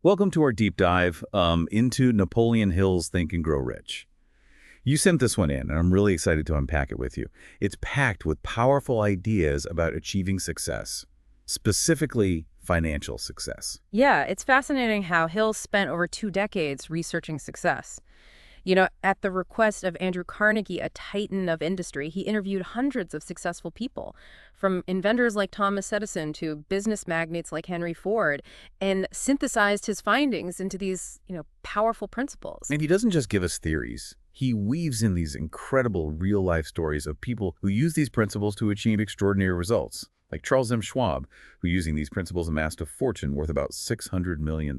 Welcome to our deep dive into Napoleon Hill's Think and Grow Rich. You sent this one in, and I'm really excited to unpack it with you. It's packed with powerful ideas about achieving success, specifically financial success. Yeah, it's fascinating how Hill spent over 2 decades researching success. At the request of Andrew Carnegie, a titan of industry, he interviewed hundreds of successful people, from inventors like Thomas Edison to business magnates like Henry Ford, and synthesized his findings into these, powerful principles. And he doesn't just give us theories. He weaves in these incredible real-life stories of people who use these principles to achieve extraordinary results, like Charles M. Schwab, who using these principles amassed a fortune worth about $600 million.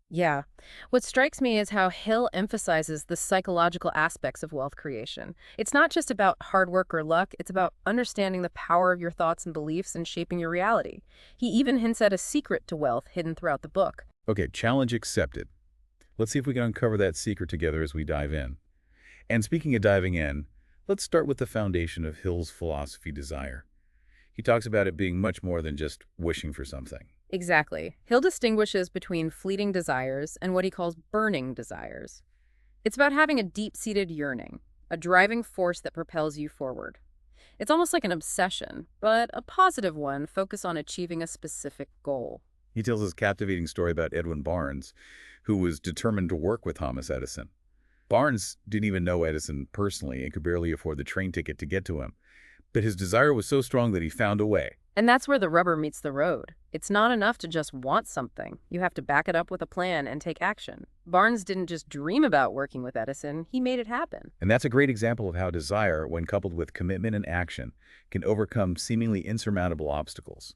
Yeah. What strikes me is how Hill emphasizes the psychological aspects of wealth creation. It's not just about hard work or luck, it's about understanding the power of your thoughts and beliefs and shaping your reality. He even hints at a secret to wealth hidden throughout the book. Okay, challenge accepted. Let's see if we can uncover that secret together as we dive in. And speaking of diving in, let's start with the foundation of Hill's philosophy, desire. He talks about it being much more than just wishing for something. Exactly. Hill distinguishes between fleeting desires and what he calls burning desires. It's about having a deep-seated yearning, a driving force that propels you forward. It's almost like an obsession, but a positive one focused on achieving a specific goal. He tells this captivating story about Edwin Barnes, who was determined to work with Thomas Edison. Barnes didn't even know Edison personally and could barely afford the train ticket to get to him. But his desire was so strong that he found a way. And that's where the rubber meets the road. It's not enough to just want something. You have to back it up with a plan and take action. Barnes didn't just dream about working with Edison, he made it happen. And that's a great example of how desire, when coupled with commitment and action, can overcome seemingly insurmountable obstacles.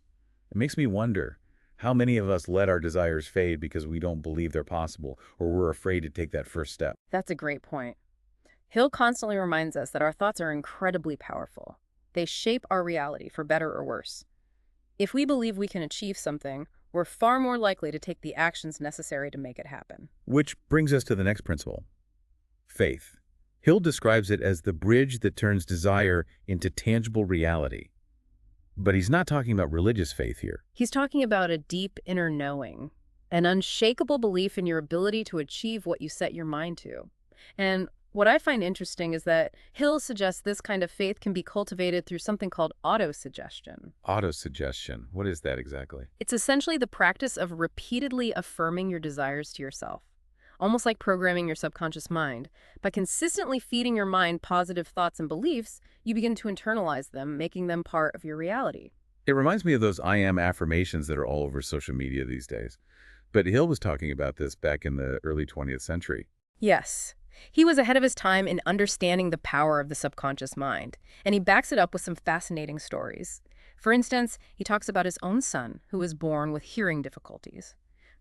It makes me wonder, how many of us let our desires fade because we don't believe they're possible or we're afraid to take that first step? That's a great point. Hill constantly reminds us that our thoughts are incredibly powerful. They shape our reality, for better or worse. If we believe we can achieve something, we're far more likely to take the actions necessary to make it happen. Which brings us to the next principle, faith. Hill describes it as the bridge that turns desire into tangible reality. But he's not talking about religious faith here. He's talking about a deep inner knowing, an unshakable belief in your ability to achieve what you set your mind to. And what I find interesting is that Hill suggests this kind of faith can be cultivated through something called autosuggestion. Autosuggestion, what is that exactly? It's essentially the practice of repeatedly affirming your desires to yourself, almost like programming your subconscious mind. By consistently feeding your mind positive thoughts and beliefs, you begin to internalize them, making them part of your reality. It reminds me of those I am affirmations that are all over social media these days. But Hill was talking about this back in the early 20th century. Yes. He was ahead of his time in understanding the power of the subconscious mind, and he backs it up with some fascinating stories. For instance, he talks about his own son, who was born with hearing difficulties.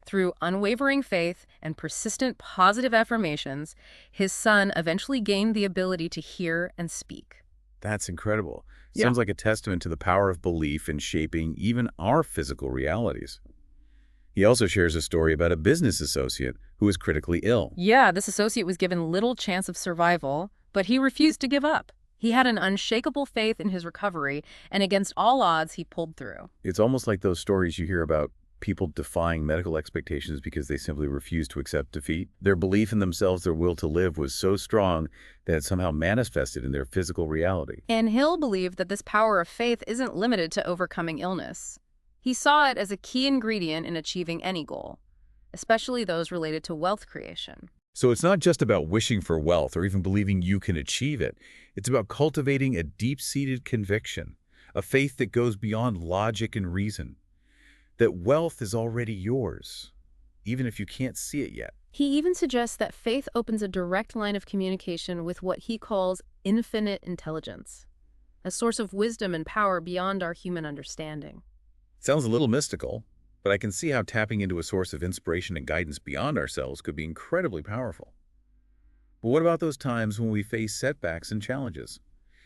Through unwavering faith and persistent positive affirmations, his son eventually gained the ability to hear and speak. That's incredible. Yeah. Sounds like a testament to the power of belief in shaping even our physical realities. He also shares a story about a business associate who was critically ill. Yeah, this associate was given little chance of survival, but he refused to give up. He had an unshakable faith in his recovery, and against all odds, he pulled through. It's almost like those stories you hear about people defying medical expectations because they simply refused to accept defeat. Their belief in themselves, their will to live, was so strong that it somehow manifested in their physical reality. And Hill believed that this power of faith isn't limited to overcoming illness. He saw it as a key ingredient in achieving any goal, especially those related to wealth creation. So it's not just about wishing for wealth or even believing you can achieve it. It's about cultivating a deep-seated conviction, a faith that goes beyond logic and reason, that wealth is already yours, even if you can't see it yet. He even suggests that faith opens a direct line of communication with what he calls infinite intelligence, a source of wisdom and power beyond our human understanding. Sounds a little mystical, but I can see how tapping into a source of inspiration and guidance beyond ourselves could be incredibly powerful. But what about those times when we face setbacks and challenges?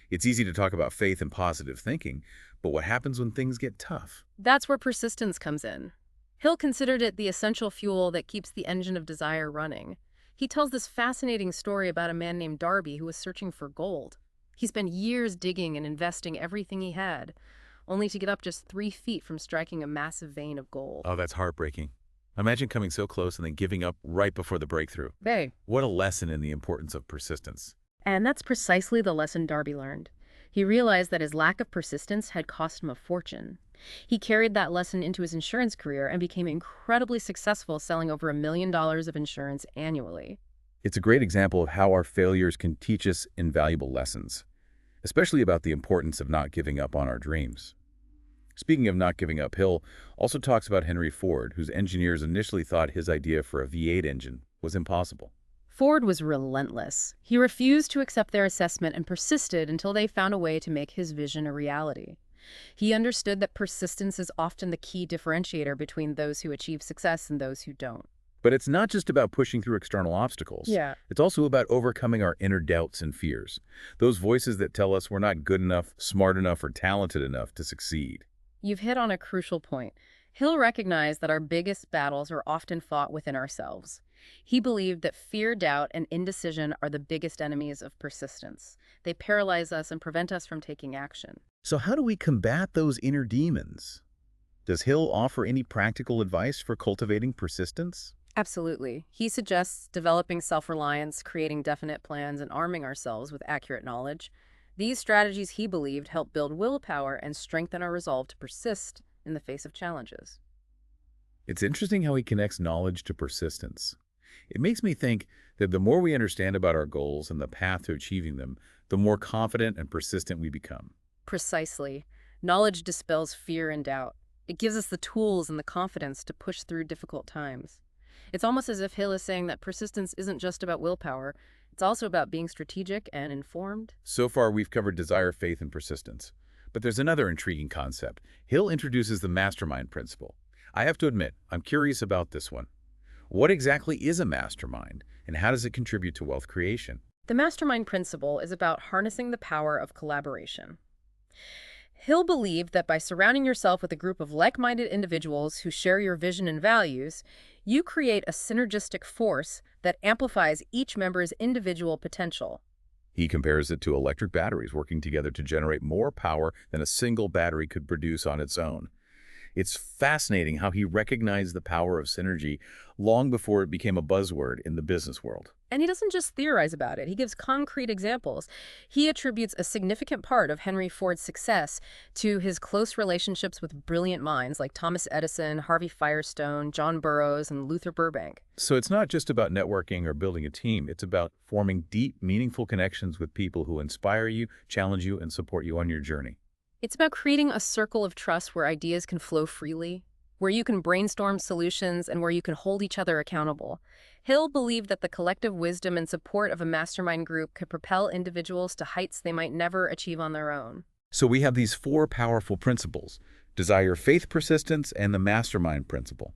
It's easy to talk about faith and positive thinking, but what happens when things get tough? That's where persistence comes in. Hill considered it the essential fuel that keeps the engine of desire running. He tells this fascinating story about a man named Darby who was searching for gold. He spent years digging and investing everything he had, only to get up just 3 feet from striking a massive vein of gold. Oh, that's heartbreaking. Imagine coming so close and then giving up right before the breakthrough. Hey. What a lesson in the importance of persistence. And that's precisely the lesson Darby learned. He realized that his lack of persistence had cost him a fortune. He carried that lesson into his insurance career and became incredibly successful, selling over $1 million of insurance annually. It's a great example of how our failures can teach us invaluable lessons, especially about the importance of not giving up on our dreams. Speaking of not giving up, Hill also talks about Henry Ford, whose engineers initially thought his idea for a V8 engine was impossible. Ford was relentless. He refused to accept their assessment and persisted until they found a way to make his vision a reality. He understood that persistence is often the key differentiator between those who achieve success and those who don't. But it's not just about pushing through external obstacles. Yeah. It's also about overcoming our inner doubts and fears, those voices that tell us we're not good enough, smart enough, or talented enough to succeed. You've hit on a crucial point. Hill recognized that our biggest battles are often fought within ourselves. He believed that fear, doubt, and indecision are the biggest enemies of persistence. They paralyze us and prevent us from taking action. So how do we combat those inner demons? Does Hill offer any practical advice for cultivating persistence? Absolutely. He suggests developing self-reliance, creating definite plans, and arming ourselves with accurate knowledge. These strategies, he believed, help build willpower and strengthen our resolve to persist in the face of challenges. It's interesting how he connects knowledge to persistence. It makes me think that the more we understand about our goals and the path to achieving them, the more confident and persistent we become. Precisely. Knowledge dispels fear and doubt. It gives us the tools and the confidence to push through difficult times. It's almost as if Hill is saying that persistence isn't just about willpower, it's also about being strategic and informed. So far, we've covered desire, faith, and persistence. But there's another intriguing concept. Hill introduces the mastermind principle. I have to admit, I'm curious about this one. What exactly is a mastermind, and how does it contribute to wealth creation? The mastermind principle is about harnessing the power of collaboration. Hill believed that by surrounding yourself with a group of like-minded individuals who share your vision and values, you create a synergistic force that amplifies each member's individual potential. He compares it to electric batteries working together to generate more power than a single battery could produce on its own. It's fascinating how he recognized the power of synergy long before it became a buzzword in the business world. And he doesn't just theorize about it, he gives concrete examples. He attributes a significant part of Henry Ford's success to his close relationships with brilliant minds like Thomas Edison, Harvey Firestone, John Burroughs, and Luther Burbank. So it's not just about networking or building a team. It's about forming deep, meaningful connections with people who inspire you, challenge you, and support you on your journey. It's about creating a circle of trust where ideas can flow freely, where you can brainstorm solutions, and where you can hold each other accountable. Hill believed that the collective wisdom and support of a mastermind group could propel individuals to heights they might never achieve on their own. So we have these four powerful principles: desire, faith, persistence, and the mastermind principle.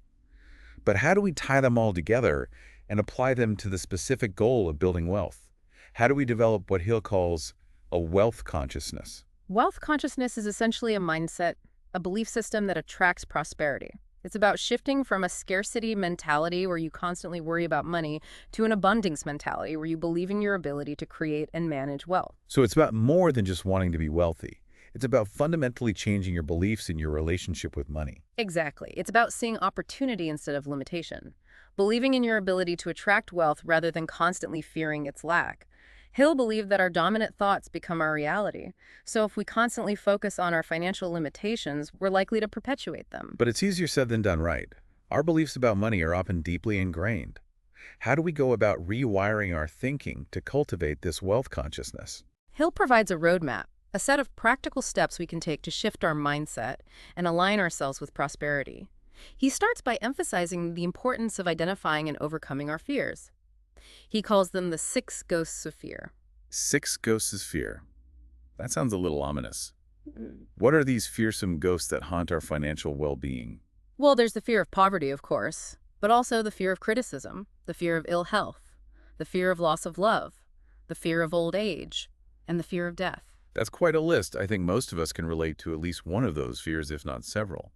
But how do we tie them all together and apply them to the specific goal of building wealth? How do we develop what Hill calls a wealth consciousness? Wealth consciousness is essentially a mindset, a belief system that attracts prosperity. It's about shifting from a scarcity mentality where you constantly worry about money to an abundance mentality where you believe in your ability to create and manage wealth. So it's about more than just wanting to be wealthy. It's about fundamentally changing your beliefs in your relationship with money. Exactly. It's about seeing opportunity instead of limitation, believing in your ability to attract wealth rather than constantly fearing its lack. Hill believed that our dominant thoughts become our reality. So if we constantly focus on our financial limitations, we're likely to perpetuate them. But it's easier said than done, right? Our beliefs about money are often deeply ingrained. How do we go about rewiring our thinking to cultivate this wealth consciousness? Hill provides a roadmap, a set of practical steps we can take to shift our mindset and align ourselves with prosperity. He starts by emphasizing the importance of identifying and overcoming our fears. He calls them the 6 ghosts of fear. 6 ghosts of fear. That sounds a little ominous. What are these fearsome ghosts that haunt our financial well-being? Well, there's the fear of poverty, of course, but also the fear of criticism, the fear of ill health, the fear of loss of love, the fear of old age, and the fear of death. That's quite a list. I think most of us can relate to at least one of those fears, if not several.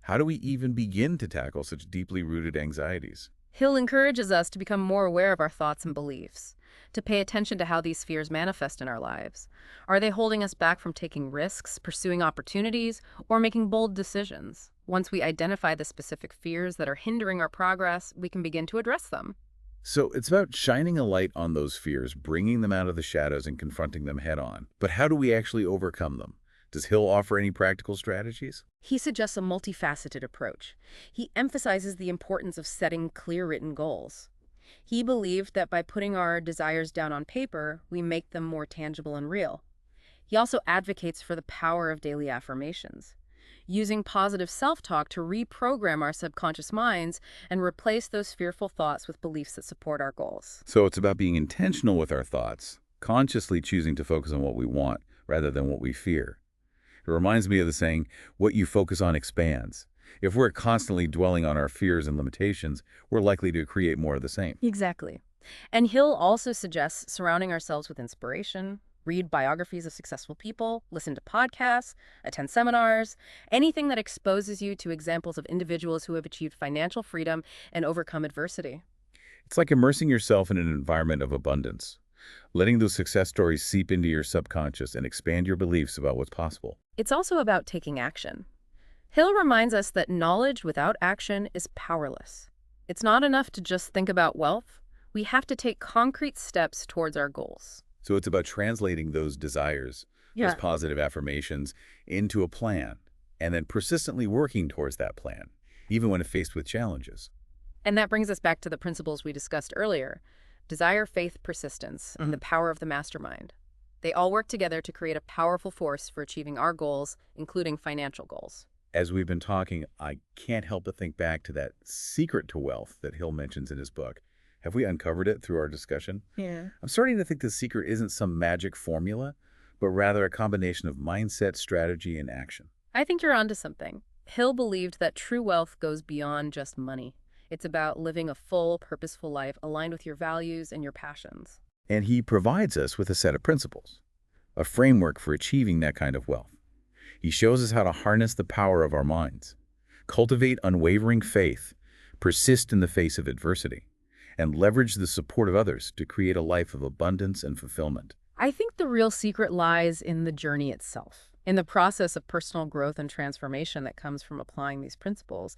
How do we even begin to tackle such deeply rooted anxieties? Hill encourages us to become more aware of our thoughts and beliefs, to pay attention to how these fears manifest in our lives. Are they holding us back from taking risks, pursuing opportunities, or making bold decisions? Once we identify the specific fears that are hindering our progress, we can begin to address them. So it's about shining a light on those fears, bringing them out of the shadows and confronting them head on. But how do we actually overcome them? Does Hill offer any practical strategies? He suggests a multifaceted approach. He emphasizes the importance of setting clear written goals. He believed that by putting our desires down on paper, we make them more tangible and real. He also advocates for the power of daily affirmations, using positive self-talk to reprogram our subconscious minds and replace those fearful thoughts with beliefs that support our goals. So it's about being intentional with our thoughts, consciously choosing to focus on what we want rather than what we fear. It reminds me of the saying, what you focus on expands. If we're constantly dwelling on our fears and limitations, we're likely to create more of the same. Exactly. And Hill also suggests surrounding ourselves with inspiration, read biographies of successful people, listen to podcasts, attend seminars, anything that exposes you to examples of individuals who have achieved financial freedom and overcome adversity. It's like immersing yourself in an environment of abundance, letting those success stories seep into your subconscious and expand your beliefs about what's possible. It's also about taking action. Hill reminds us that knowledge without action is powerless. It's not enough to just think about wealth. We have to take concrete steps towards our goals. So it's about translating those desires, those positive affirmations, into a plan, and then persistently working towards that plan, even when faced with challenges. And that brings us back to the principles we discussed earlier: desire, faith, persistence, and the power of the mastermind. They all work together to create a powerful force for achieving our goals, including financial goals. As we've been talking, I can't help but think back to that secret to wealth that Hill mentions in his book. Have we uncovered it through our discussion? Yeah. I'm starting to think the secret isn't some magic formula, but rather a combination of mindset, strategy, and action. I think you're onto something. Hill believed that true wealth goes beyond just money. It's about living a full, purposeful life aligned with your values and your passions. And he provides us with a set of principles, a framework for achieving that kind of wealth. He shows us how to harness the power of our minds, cultivate unwavering faith, persist in the face of adversity, and leverage the support of others to create a life of abundance and fulfillment. I think the real secret lies in the journey itself, in the process of personal growth and transformation that comes from applying these principles.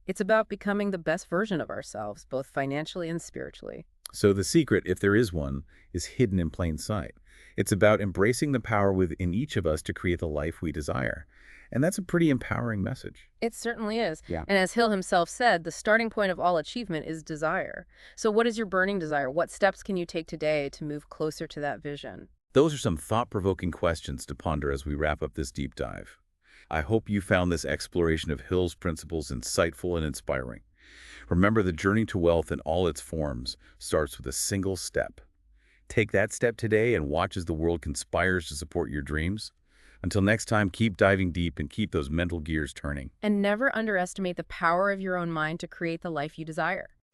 It's about becoming the best version of ourselves, both financially and spiritually. So the secret, if there is one, is hidden in plain sight. It's about embracing the power within each of us to create the life we desire. And that's a pretty empowering message. It certainly is. Yeah. And as Hill himself said, the starting point of all achievement is desire. So what is your burning desire? What steps can you take today to move closer to that vision? Those are some thought-provoking questions to ponder as we wrap up this deep dive. I hope you found this exploration of Hill's principles insightful and inspiring. Remember, the journey to wealth in all its forms starts with a single step. Take that step today and watch as the world conspires to support your dreams. Until next time, keep diving deep and keep those mental gears turning. And never underestimate the power of your own mind to create the life you desire.